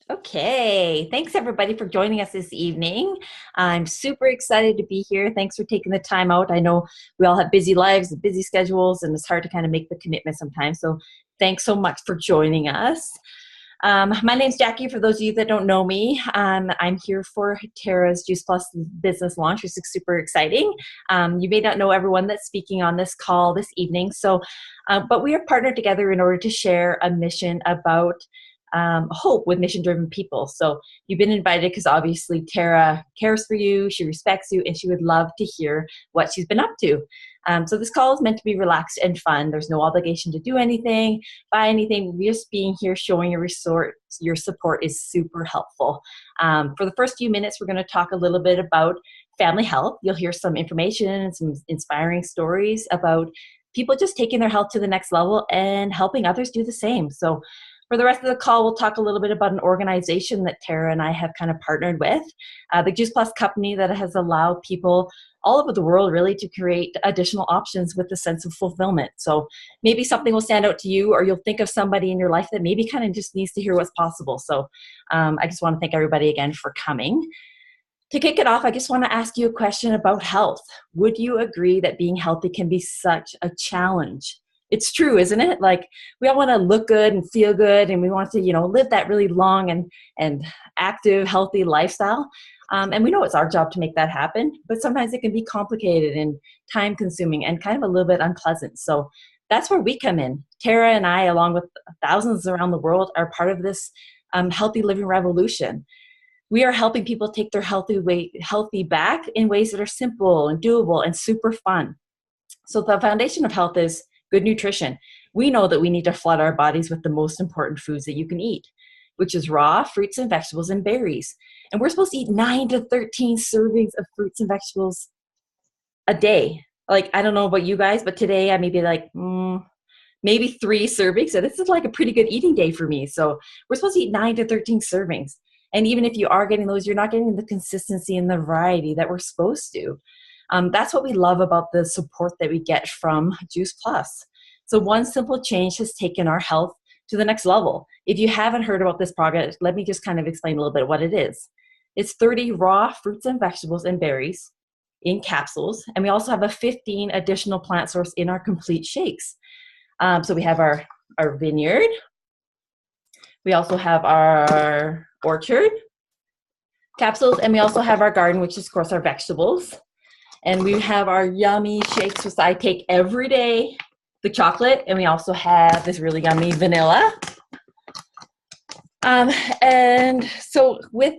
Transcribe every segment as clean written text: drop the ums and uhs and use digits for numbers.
Okay, thanks everybody for joining us this evening. I'm super excited to be here. Thanks for taking the time out. I know we all have busy lives and busy schedules, and it's hard to kind of make the commitment sometimes. So, thanks so much for joining us. My name's Jackie. For those of you that don't know me, I'm here for Tara's Juice Plus business launch, which is super exciting. You may not know everyone that's speaking on this call this evening, but we are partnered together in order to share a mission about hope with mission-driven people. So you've been invited because obviously Tara cares for you, she respects you, and she would love to hear what she's been up to. So this call is meant to be relaxed and fun. There's no obligation to do anything, buy anything. Just being here, showing your support is super helpful. For the first few minutes, we're going to talk a little bit about family health. You'll hear some information and some inspiring stories about people just taking their health to the next level and helping others do the same. So for the rest of the call, we'll talk a little bit about an organization that Tara and I have kind of partnered with, the Juice Plus company that has allowed people all over the world really to create additional options with a sense of fulfillment. So maybe something will stand out to you, or you'll think of somebody in your life that maybe kind of just needs to hear what's possible. So I just want to thank everybody again for coming. To kick it off, I just want to ask you a question about health. Would you agree that being healthy can be such a challenge? It's true, isn't it? Like, we all want to look good and feel good, and we want to, live that really long and active, healthy lifestyle. And we know it's our job to make that happen, but sometimes it can be complicated and time consuming and kind of a little bit unpleasant. So that's where we come in. Tara and I, along with thousands around the world, are part of this healthy living revolution. We are helping people take their healthy back in ways that are simple and doable and super fun. So the foundation of health is good nutrition. We know that we need to flood our bodies with the most important foods that you can eat, which is raw fruits and vegetables and berries. And we're supposed to eat 9 to 13 servings of fruits and vegetables a day. Like, I don't know about you guys, but today I may be like, maybe 3 servings. So this is like a pretty good eating day for me. So we're supposed to eat 9 to 13 servings. And even if you are getting those, you're not getting the consistency and the variety that we're supposed to. That's what we love about the support that we get from Juice Plus. So one simple change has taken our health to the next level. If you haven't heard about this product, let me just kind of explain a little bit what it is. It's 30 raw fruits and vegetables and berries in capsules, and we also have a 15 additional plant source in our complete shakes. So we have our vineyard. We also have our orchard capsules, and we also have our garden, which is, of course, our vegetables. And we have our yummy shakes, which I take every day, the chocolate, and we also have this really yummy vanilla. And so with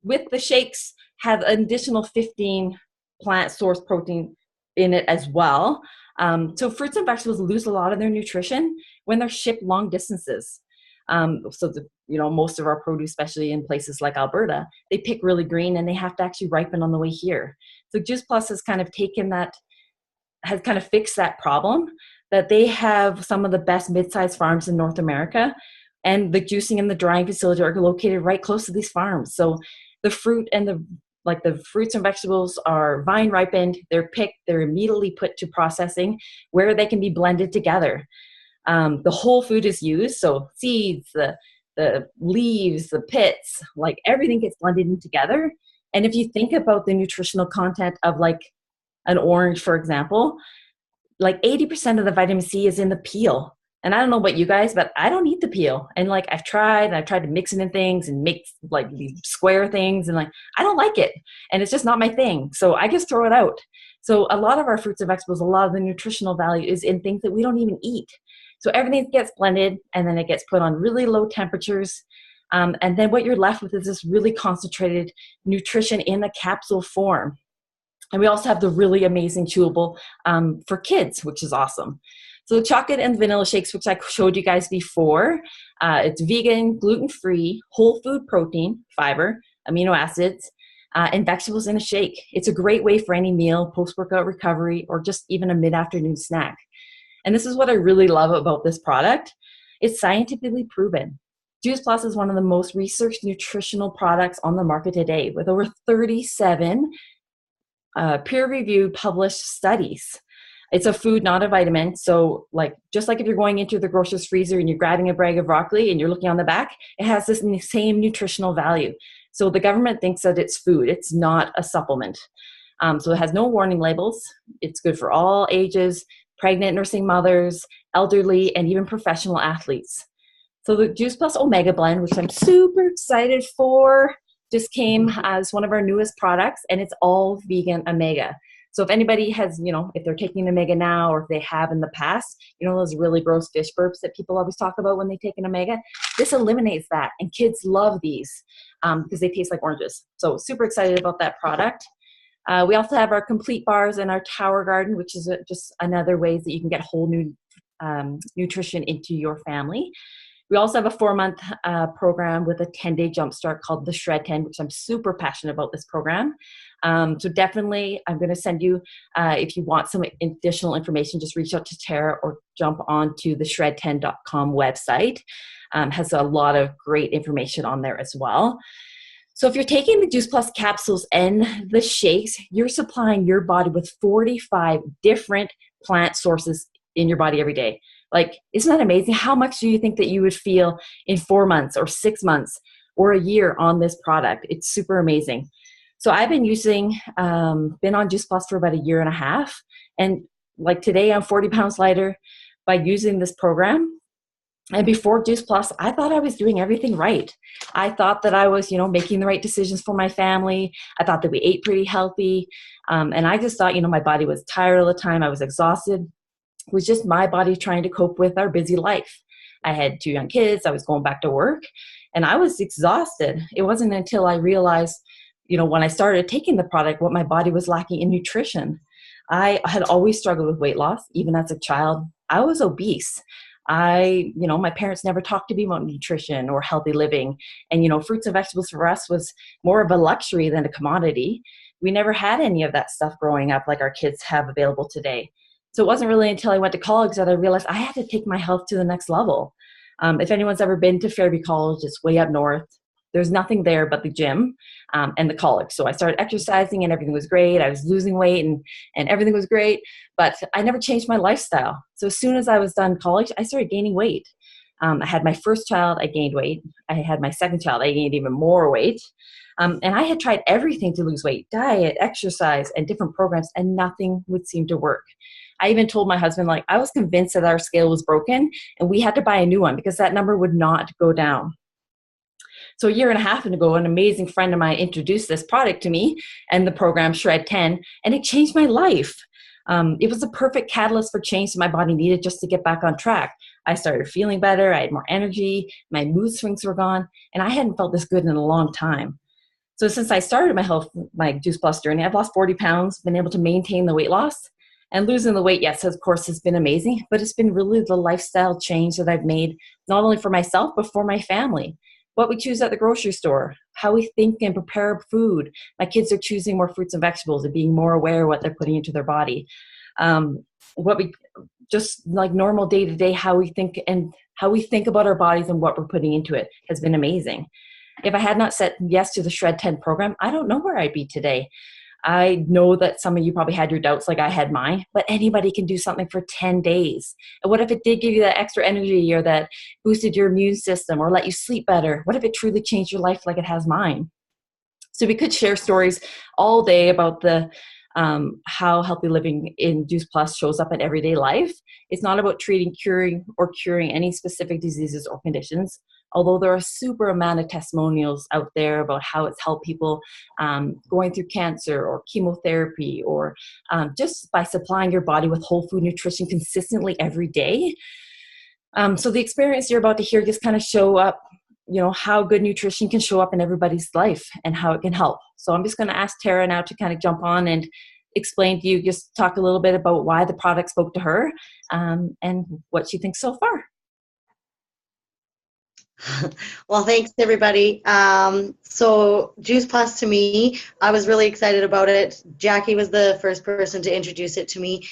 the shakes, have an additional 15 plant source protein in it as well. So fruits and vegetables lose a lot of their nutrition when they're shipped long distances. Most of our produce, especially in places like Alberta, they pick really green and they have to actually ripen on the way here. So Juice Plus has kind of fixed that problem, that they have some of the best mid-sized farms in North America, and the juicing and the drying facility are located right close to these farms. So the fruit and the fruits and vegetables are vine ripened, they're picked, they're immediately put to processing where they can be blended together. The whole food is used, so seeds, the leaves, the pits, like everything gets blended in together. And if you think about the nutritional content of like an orange, for example, like 80% of the vitamin C is in the peel. And I don't know about you guys, but I don't eat the peel. And like I've tried to mix it in things and make like these square things, and like I don't like it. And it's just not my thing. So I just throw it out. So a lot of our fruits and vegetables, a lot of the nutritional value is in things that we don't even eat. So everything gets blended and then it gets put on really low temperatures. And then what you're left with is this really concentrated nutrition in a capsule form. And we also have the really amazing chewable for kids, which is awesome. So the chocolate and vanilla shakes, which I showed you guys before, it's vegan, gluten-free, whole food protein, fiber, amino acids, and vegetables in a shake. It's a great way for any meal, post-workout recovery, or just even a mid-afternoon snack. And this is what I really love about this product. It's scientifically proven. Juice Plus is one of the most researched nutritional products on the market today, with over 37 peer-reviewed published studies. It's a food, not a vitamin. So like, just like if you're going into the grocer's freezer and you're grabbing a bag of broccoli and you're looking on the back, it has this same nutritional value. So the government thinks that it's food. It's not a supplement. So it has no warning labels. It's good for all ages, pregnant, nursing mothers, elderly, and even professional athletes. So the Juice Plus Omega Blend, which I'm super excited for, just came as one of our newest products, and it's all vegan omega. So if anybody has, if they're taking omega now, or if they have in the past, those really gross fish burps that people always talk about when they take an omega, this eliminates that. And kids love these because they taste like oranges. So super excited about that product. We also have our complete bars and our Tower Garden, which is just another ways that you can get whole new nutrition into your family. We also have a 4-month program with a 10-day jumpstart called the Shred 10, which I'm super passionate about this program. So definitely, I'm going to send you, if you want some additional information, just reach out to Tara or jump on to the shred10.com website. Has a lot of great information on there as well. So if you're taking the Juice Plus capsules and the shakes, you're supplying your body with 45 different plant sources in your body every day. Like, isn't that amazing? How much do you think that you would feel in 4 months or 6 months or a year on this product? It's super amazing. So I've been been on Juice Plus for about 1.5 years. And like today, I'm 40 pounds lighter by using this program. And before Juice Plus, I thought I was doing everything right. I thought that I was, making the right decisions for my family. I thought that we ate pretty healthy. And I just thought, my body was tired all the time. I was exhausted. It was just my body trying to cope with our busy life. I had 2 young kids. I was going back to work and I was exhausted. It wasn't until I realized, when I started taking the product, what my body was lacking in nutrition. I had always struggled with weight loss. Even as a child, I was obese. My parents never talked to me about nutrition or healthy living. And, fruits and vegetables for us was more of a luxury than a commodity. We never had any of that stuff growing up like our kids have available today. So it wasn't really until I went to college that I realized I had to take my health to the next level. If anyone's ever been to Fairview College, it's way up north. There's nothing there but the gym and the college. So I started exercising and everything was great. I was losing weight and everything was great, but I never changed my lifestyle. So as soon as I was done college, I started gaining weight. I had my first child, I gained weight. I had my second child, I gained even more weight. And I had tried everything to lose weight, diet, exercise, and different programs, and nothing would seem to work. I even told my husband, I was convinced that our scale was broken and we had to buy a new one because that number would not go down. So 1.5 years ago, an amazing friend of mine introduced this product to me and the program Shred 10, and it changed my life. It was the perfect catalyst for change that my body needed just to get back on track. I started feeling better. I had more energy. My mood swings were gone, and I hadn't felt this good in a long time. So since I started my Juice Plus journey, I've lost 40 pounds, been able to maintain the weight loss. And losing the weight, yes, of course, has been amazing, but it's been really the lifestyle change that I've made, not only for myself, but for my family. What we choose at the grocery store, how we think and prepare food. My kids are choosing more fruits and vegetables and being more aware of what they're putting into their body. What we just like normal day to day, how we think about our bodies and what we're putting into it has been amazing. If I had not said yes to the Shred 10 program, I don't know where I'd be today. I know that some of you probably had your doubts like I had mine, but anybody can do something for 10 days. And what if it did give you that extra energy or that boosted your immune system or let you sleep better? What if it truly changed your life like it has mine? So we could share stories all day about the how healthy living in Juice Plus shows up in everyday life. It's not about curing any specific diseases or conditions, although there are super amount of testimonials out there about how it's helped people going through cancer or chemotherapy or just by supplying your body with whole food nutrition consistently every day. So the experience you're about to hear just kind of show up, how good nutrition can show up in everybody's life and how it can help. So I'm just going to ask Tara now to kind of jump on and explain to you, just talk a little bit about why the product spoke to her and what she thinks so far. Well, thanks everybody. So Juice Plus to me, I was really excited about it. Jackie was the first person to introduce it to me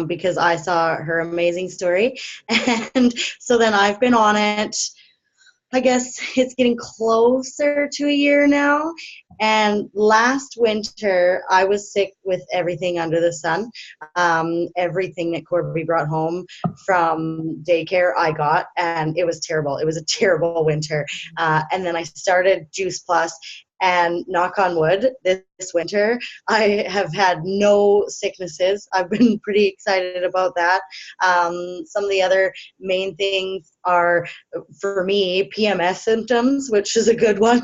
because I saw her amazing story. And so then I've been on it I guess it's getting closer to a year now. And last winter, I was sick with everything under the sun. Everything that Corby brought home from daycare, I got, and it was terrible. It was a terrible winter. And then I started Juice Plus, and knock on wood, this winter, I have had no sicknesses. I've been pretty excited about that. Some of the other main things are, for me, PMS symptoms, which is a good one.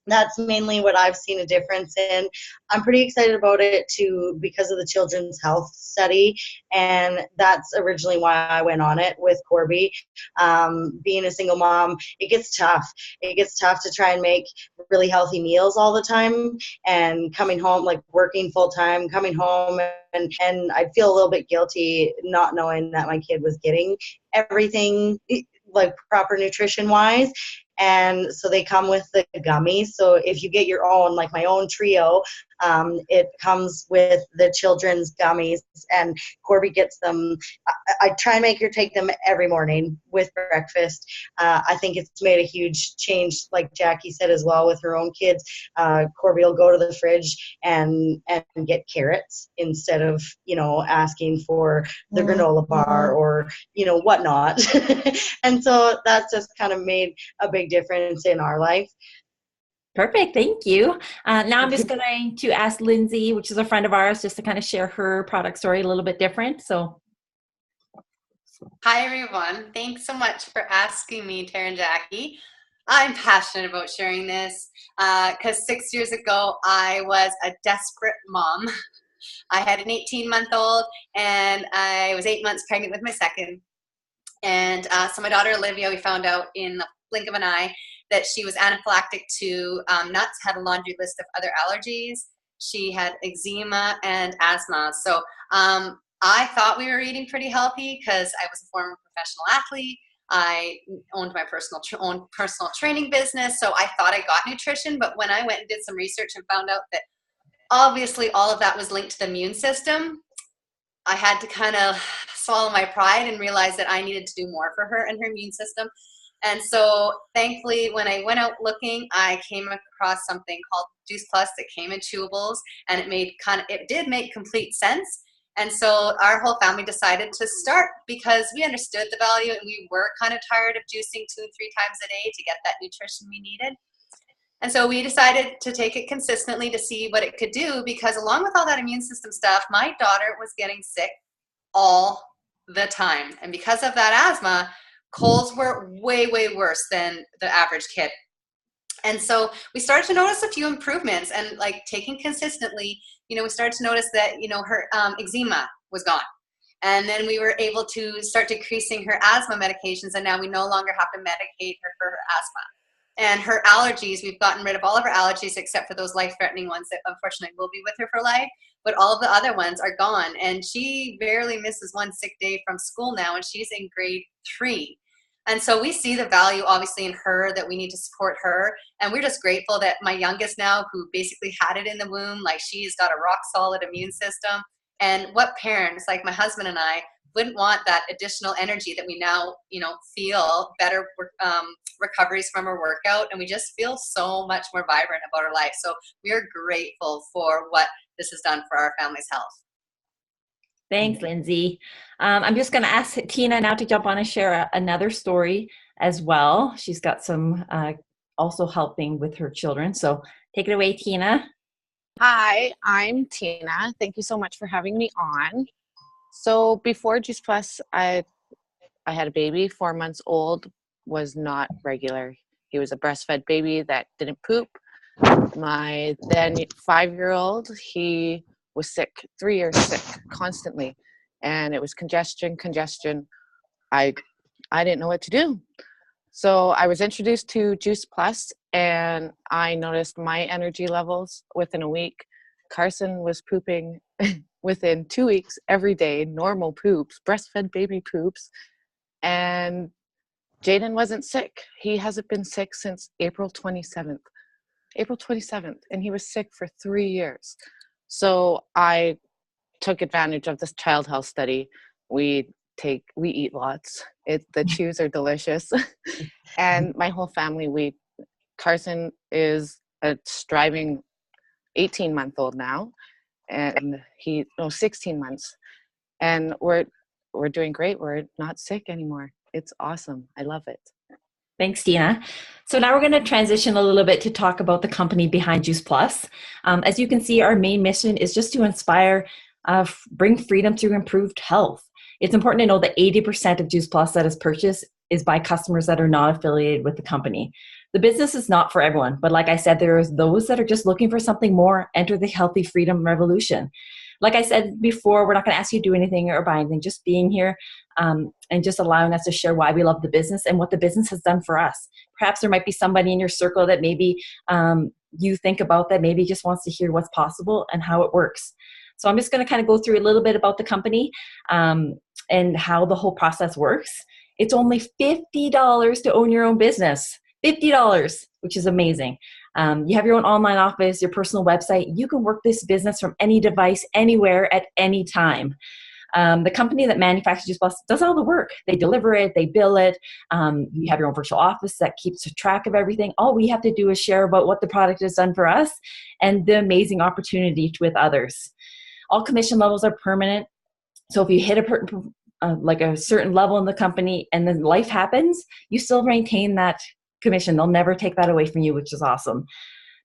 That's mainly what I've seen a difference in. I'm pretty excited about it too because of the Children's Health Study, and that's originally why I went on it with Corby. Being a single mom, it gets tough. It gets tough to try and make really healthy meals all the time, and coming home, like working full time, coming home, and I'd feel a little bit guilty not knowing that my kid was getting everything like proper nutrition wise. And so they come with the gummies. So if you get your own, like my own trio, it comes with the children's gummies, and Corby gets them. I try and make her take them every morning with breakfast. I think it's made a huge change, like Jackie said as well, with her own kids. Corby will go to the fridge and get carrots instead of, asking for the granola bar or, whatnot. And so that's just kind of made a big difference in our life. Perfect. Thank you. Now I'm just going to ask Lindsay, which is a friend of ours, just to kind of share her product story a little bit different. So. Hi, everyone. Thanks so much for asking me, Tara and Jackie. I'm passionate about sharing this because 6 years ago, I was a desperate mom. I had an 18-month-old, and I was 8 months pregnant with my second. And so my daughter, Olivia, we found out in the blink of an eye that she was anaphylactic to nuts, had a laundry list of other allergies. She had eczema and asthma. So I thought we were eating pretty healthy because I was a former professional athlete. I owned my personal training business. So I thought I got nutrition. But when I went and did some research and found out that obviously all of that was linked to the immune system, I had to kind of swallow my pride and realize that I needed to do more for her and her immune system. And so thankfully, when I went out looking, I came across something called Juice Plus that came in chewables, and it did make complete sense. And so our whole family decided to start because we understood the value, and we were kind of tired of juicing 2 and 3 times a day to get that nutrition we needed. And so we decided to take it consistently to see what it could do, because along with all that immune system stuff, my daughter was getting sick all the time. And because of that asthma, colds were way, way worse than the average kid. And so we started to notice a few improvements, and like taking consistently, we started to notice that, her eczema was gone. And then we were able to start decreasing her asthma medications, and now we no longer have to medicate her for her asthma. And her allergies, we've gotten rid of all of her allergies except for those life-threatening ones that unfortunately will be with her for life. But all of the other ones are gone. And she barely misses one sick day from school now, and she's in grade 3. And so we see the value, obviously, in her, that we need to support her. And we're just grateful that my youngest now, who basically had it in the womb, like she's got a rock-solid immune system. And what parents, like my husband and I, wouldn't want that additional energy that we now, feel better recoveries from our workout, and we just feel so much more vibrant about our life. So we are grateful for what this has done for our family's health. Thanks, Lindsay. I'm just going to ask Tina now to jump on and share another story as well. She's got some also helping with her children. So take it away, Tina. Hi, I'm Tina. Thank you so much for having me on. So before Juice Plus, I had a baby, 4 months old, was not regular. He was a breastfed baby that didn't poop. My then 5-year-old, he was sick, 3 years sick, constantly. And it was congestion. I didn't know what to do. So I was introduced to Juice Plus, and I noticed my energy levels within a week. Carson was pooping within 2 weeks every day, normal poops, breastfed baby poops. And Jaden wasn't sick. He hasn't been sick since April 27th. And he was sick for 3 years. So I took advantage of this child health study. We we eat lots. The chews are delicious. And my whole family, Carson is a striving 18-month-old now, and 16 months. And we're doing great. We're not sick anymore. It's awesome. I love it. Thanks, Tina. So now we're going to transition a little bit to talk about the company behind Juice Plus. As you can see, our main mission is just to inspire, bring freedom through improved health. It's important to know that 80% of Juice Plus that is purchased is by customers that are not affiliated with the company. The business is not for everyone, but like I said, there are those that are just looking for something more. Enter the healthy freedom revolution. Like I said before, we're not going to ask you to do anything or buy anything, just being here and just allowing us to share why we love the business and what the business has done for us. Perhaps there might be somebody in your circle that maybe you think about that maybe just wants to hear what's possible and how it works. So I'm just going to kind of go through a little bit about the company and how the whole process works. It's only $50 to own your own business. $50, which is amazing. You have your own online office, your personal website. You can work this business from any device, anywhere, at any time. The company that manufactures Juice Plus does all the work. They deliver it, they bill it. You have your own virtual office that keeps track of everything. All we have to do is share about what the product has done for us and the amazing opportunity with others. All commission levels are permanent. So if you hit like a certain level in the company and then life happens, you still maintain that commission. They'll never take that away from you, which is awesome.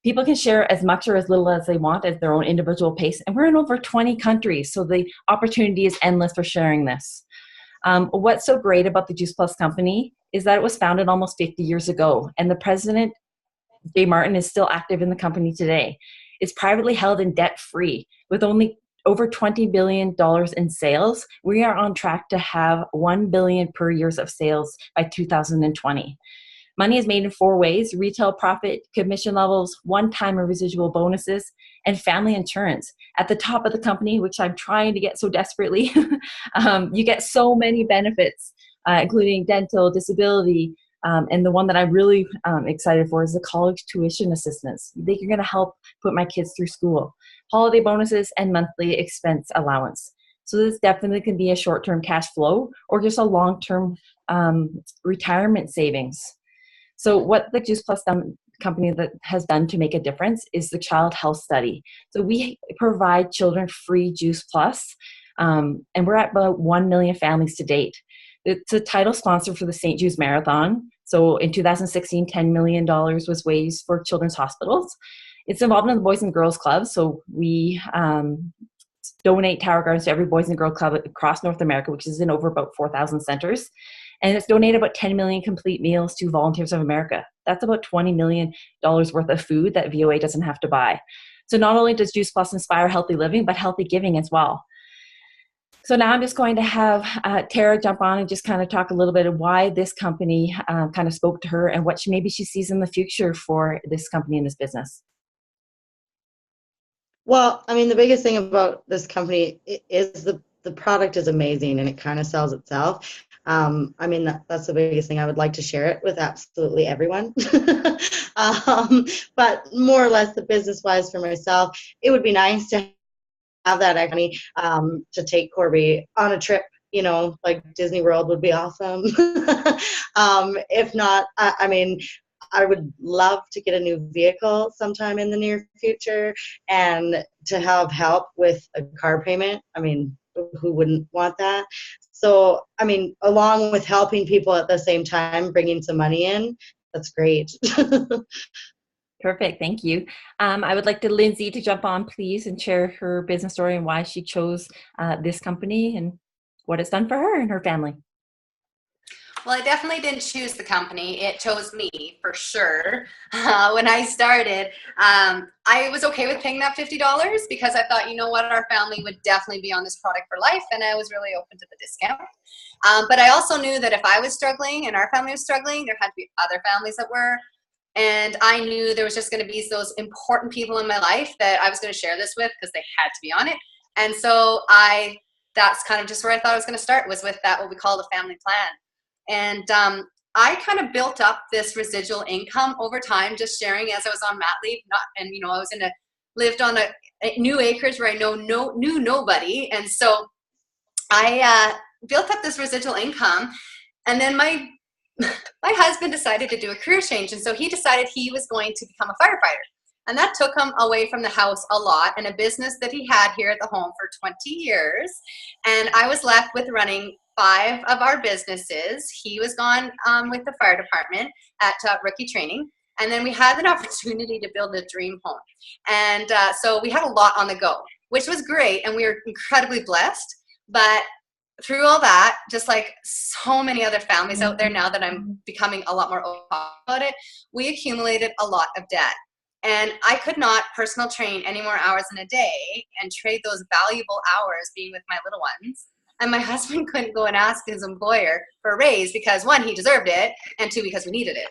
People can share as much or as little as they want at their own individual pace. And we're in over 20 countries, so the opportunity is endless for sharing this. What's so great about the Juice Plus company is that it was founded almost 50 years ago, and the president, Jay Martin, is still active in the company today. It's privately held and debt-free. With only over $20 billion in sales, we are on track to have $1 billion per year of sales by 2020. Money is made in 4 ways: retail profit, commission levels, one-time or residual bonuses, and family insurance. At the top of the company, which I'm trying to get so desperately, you get so many benefits, including dental, disability, and the one that I'm really excited for is the college tuition assistance. They're going to help put my kids through school, holiday bonuses, and monthly expense allowance. So this definitely can be a short-term cash flow or just a long-term retirement savings. So what the Juice Plus company that has done to make a difference is the Child Health Study. So we provide children free Juice Plus, and we're at about 1 million families to date. It's a title sponsor for the St. Jude's Marathon. So in 2016, $10 million was raised for children's hospitals. It's involved in the Boys and Girls Club. So we donate Tower Gardens to every Boys and Girls Club across North America, which is in over about 4,000 centers. And it's donated about 10 million complete meals to Volunteers of America. That's about $20 million worth of food that VOA doesn't have to buy. So not only does Juice Plus inspire healthy living, but healthy giving as well. So now I'm just going to have Tara jump on and just kind of talk a little bit of why this company kind of spoke to her and what maybe she sees in the future for this company and this business. Well, I mean, the biggest thing about this company is the product is amazing and it kind of sells itself. I mean, that's the biggest thing. I would like to share it with absolutely everyone. But more or less, the business-wise for myself, it would be nice to have that money to take Corby on a trip. You know, like Disney World would be awesome. If not, I mean, I would love to get a new vehicle sometime in the near future and to have help with a car payment. I mean, who wouldn't want that? So, I mean, along with helping people at the same time, bringing some money in, that's great. Perfect. Thank you. I would like to Lindsay to jump on, please, and share her business story and why she chose this company and what it's done for her and her family. Well, I definitely didn't choose the company. It chose me, for sure. When I started, I was okay with paying that $50 because I thought, you know what, our family would definitely be on this product for life, and I was really open to the discount. But I also knew that if I was struggling and our family was struggling, there had to be other families that were. And I knew there was just going to be those important people in my life that I was going to share this with because they had to be on it. And so that's kind of just where I thought I was going to start, was with that, what we call the family plan. And I kind of built up this residual income over time, just sharing as I was on mat leave. I lived on a new acres where I knew nobody. And so I built up this residual income. And then my husband decided to do a career change. And so he decided he was going to become a firefighter. And that took him away from the house a lot, and a business that he had here at the home for 20 years. And I was left with running 5 of our businesses. He was gone with the fire department at rookie training. And then we had an opportunity to build a dream home. And so we had a lot on the go, which was great. And we were incredibly blessed. But through all that, just like so many other families out there now that I'm becoming a lot more open about it, we accumulated a lot of debt. And I could not personal train any more hours in a day and trade those valuable hours being with my little ones. And my husband couldn't go and ask his employer for a raise because 1, he deserved it, and 2, because we needed it.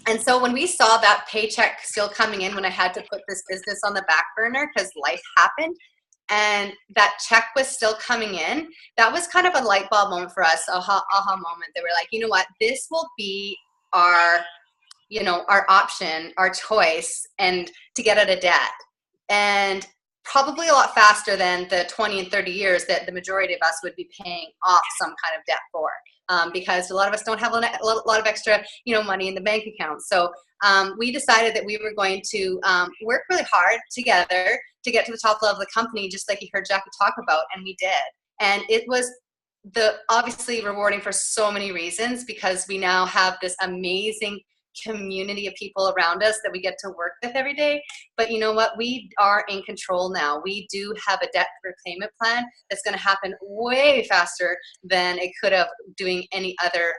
And so when we saw that paycheck still coming in when I had to put this business on the back burner because life happened, and that check was still coming in, that was kind of a light bulb moment for us, aha moment. They were like, you know what, this will be our option, our choice, and to get out of debt. And probably a lot faster than the 20 and 30 years that the majority of us would be paying off some kind of debt for. Because a lot of us don't have a lot of extra, money in the bank account. So we decided that we were going to work really hard together to get to the top level of the company, just like you heard Jackie talk about, and we did. And it was obviously rewarding for so many reasons, because we now have this amazing community of people around us that we get to work with every day. But you know what? We are in control now. We do have a debt repayment plan that's going to happen way faster than it could have doing any other,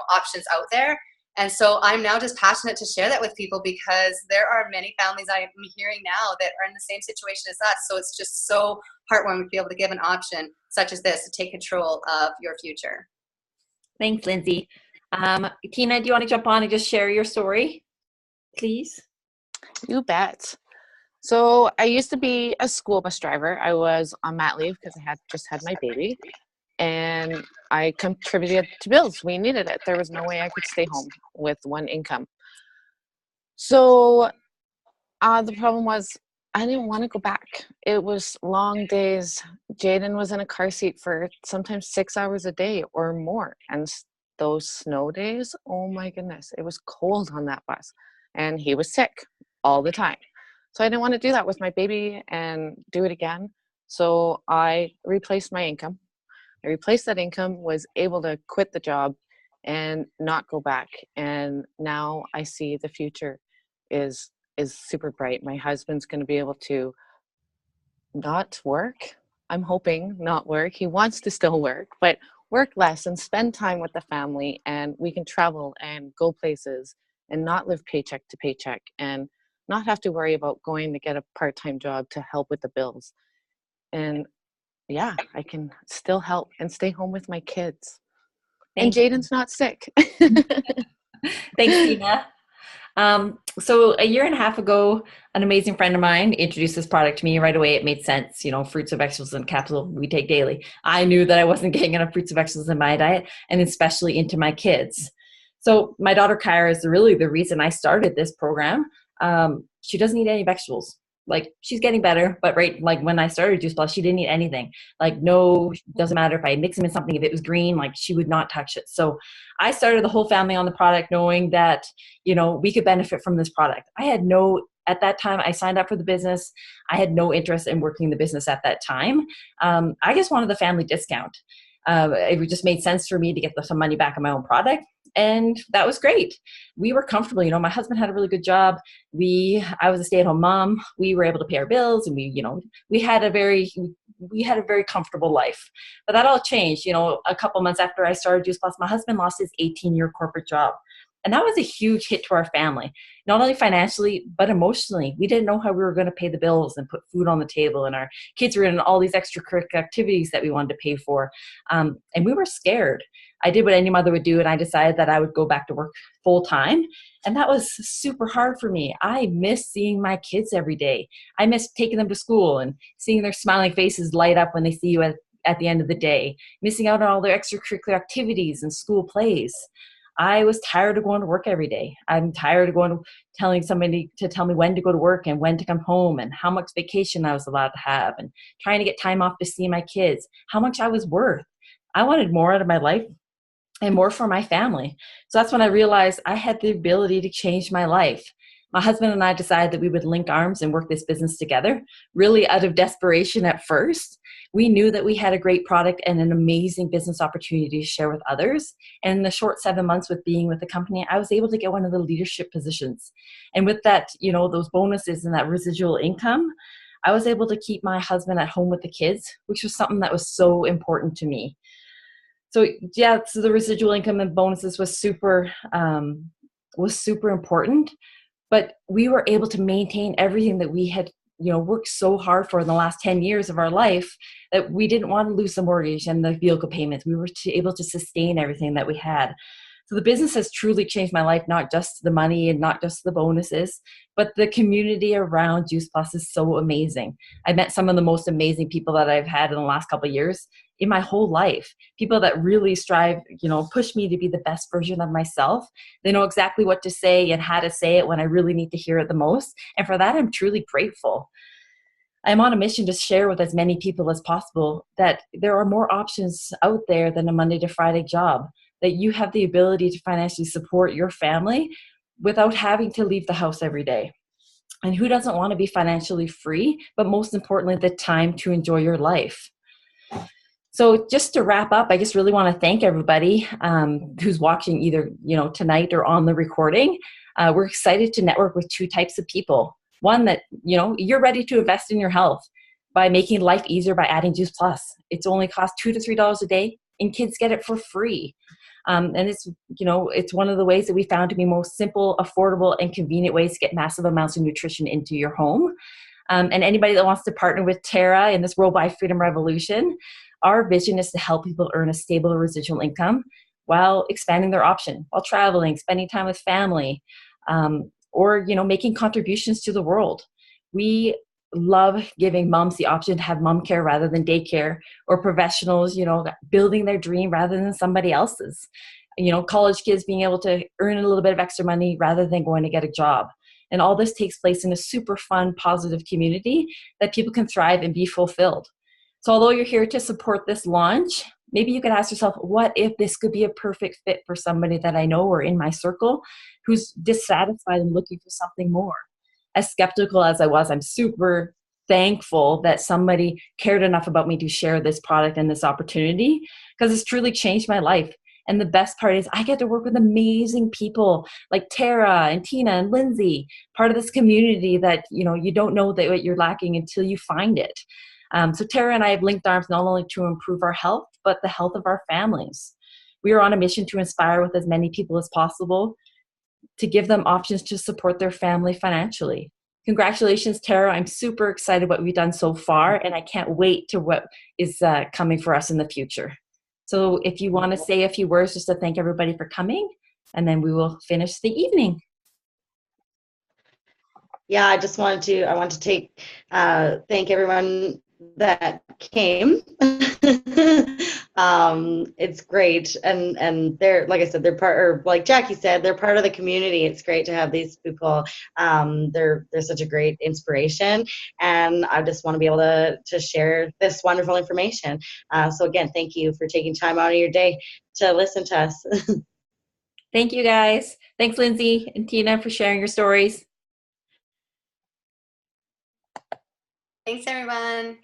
options out there. And so I'm now just passionate to share that with people, because there are many families I'm hearing now that are in the same situation as us. So it's just so heartwarming to be able to give an option such as this to take control of your future. Thanks, Lindsay. Tina, do you want to jump on and just share your story, please? You bet. So I used to be a school bus driver. I was on mat leave because I had just had my baby, and I contributed to bills. We needed it. There was no way I could stay home with one income. So the problem was I didn't want to go back. It was long days. Jaden was in a car seat for sometimes 6 hours a day or more. And those snow days, oh my goodness, it was cold on that bus. And he was sick all the time. So I didn't want to do that with my baby and do it again. So I replaced my income. I replaced that income, was able to quit the job and not go back. And now I see the future is super bright. My husband's going to be able to not work. I'm hoping not work. He wants to still work, but work less and spend time with the family, and we can travel and go places and not live paycheck to paycheck and not have to worry about going to get a part-time job to help with the bills. And yeah, I can still help and stay home with my kids. And Jaden's not sick. Thanks, Tina. So a year and a half ago, an amazing friend of mine introduced this product to me. Right away, it made sense. Fruits and vegetables and capsule we take daily. I knew that I wasn't getting enough fruits and vegetables in my diet, and especially into my kids. So my daughter Kyra is really the reason I started this program. She doesn't eat any vegetables. Like, she's getting better, but when I started Juice Plus, she didn't eat anything. No, doesn't matter if I mix them in something, if it was green, she would not touch it. So I started the whole family on the product, knowing that, we could benefit from this product. At that time, I signed up for the business. I had no interest in working the business at that time. I just wanted the family discount. It just made sense for me to get some money back on my own product. And that was great. We were comfortable. My husband had a really good job. I was a stay-at-home mom. We were able to pay our bills, and we had a very comfortable life. But that all changed. A couple months after I started Juice Plus, my husband lost his 18-year corporate job. And that was a huge hit to our family, not only financially, but emotionally. We didn't know how we were going to pay the bills and put food on the table. And our kids were in all these extracurricular activities that we wanted to pay for. And we were scared. I did what any mother would do, and I decided that I would go back to work full time. And that was super hard for me. I miss seeing my kids every day. I miss taking them to school and seeing their smiling faces light up when they see you at the end of the day, missing out on all their extracurricular activities and school plays. I was tired of going to work every day. I'm tired of telling somebody to tell me when to go to work and when to come home and how much vacation I was allowed to have, and trying to get time off to see my kids, how much I was worth. I wanted more out of my life and more for my family. So that's when I realized I had the ability to change my life. My husband and I decided that we would link arms and work this business together, really out of desperation at first. We knew that we had a great product and an amazing business opportunity to share with others. And in the short 7 months with being with the company, I was able to get one of the leadership positions. And with that, those bonuses and that residual income, I was able to keep my husband at home with the kids, which was something that was so important to me. So yeah, so the residual income and bonuses was super important, but we were able to maintain everything that we had worked so hard for in the last 10 years of our life, that we didn't want to lose the mortgage and the vehicle payments. We were able to sustain everything that we had. So the business has truly changed my life, not just the money and not just the bonuses, but the community around Juice Plus is so amazing. I met some of the most amazing people that I've had in the last couple of years in my whole life. People that really strive, push me to be the best version of myself. They know exactly what to say and how to say it when I really need to hear it the most. And for that, I'm truly grateful. I'm on a mission to share with as many people as possible that there are more options out there than a Monday to Friday job, that you have the ability to financially support your family without having to leave the house every day. And who doesn't want to be financially free, but most importantly, the time to enjoy your life? So just to wrap up, I just really want to thank everybody who's watching either tonight or on the recording. We're excited to network with two types of people. One that, you're ready to invest in your health by making life easier by adding Juice Plus. It's only cost $2 to $3 a day, and kids get it for free. And it's one of the ways that we found to be most simple, affordable, and convenient ways to get massive amounts of nutrition into your home. And anybody that wants to partner with Tara in this worldwide freedom revolution, our vision is to help people earn a stable residual income while expanding their option, while traveling, spending time with family, or making contributions to the world. We love giving moms the option to have mom care rather than daycare, or professionals, building their dream rather than somebody else's. College kids being able to earn a little bit of extra money rather than going to get a job. And all this takes place in a super fun, positive community that people can thrive and be fulfilled. So although you're here to support this launch, maybe you could ask yourself, what if this could be a perfect fit for somebody that I know or in my circle who's dissatisfied and looking for something more? As skeptical as I was, I'm super thankful that somebody cared enough about me to share this product and this opportunity, because it's truly changed my life. And the best part is I get to work with amazing people like Tara and Tina and Lindsay, part of this community that, you don't know that what you're lacking until you find it. So Tara and I have linked arms not only to improve our health, but the health of our families. We are on a mission to inspire with as many people as possible, to give them options to support their family financially. Congratulations, Tara. I'm super excited what we've done so far, and I can't wait to what is coming for us in the future. So if you want to say a few words just to thank everybody for coming, and then we will finish the evening. Yeah, I want to thank everyone that came. It's great, and they're, like I said, they're part, or like Jackie said, they're part of the community. It's great to have these people. They're such a great inspiration, and I just want to be able to share this wonderful information. So again, thank you for taking time out of your day to listen to us. Thank you, guys. Thanks, Lindsay and Tina, for sharing your stories. Thanks, everyone.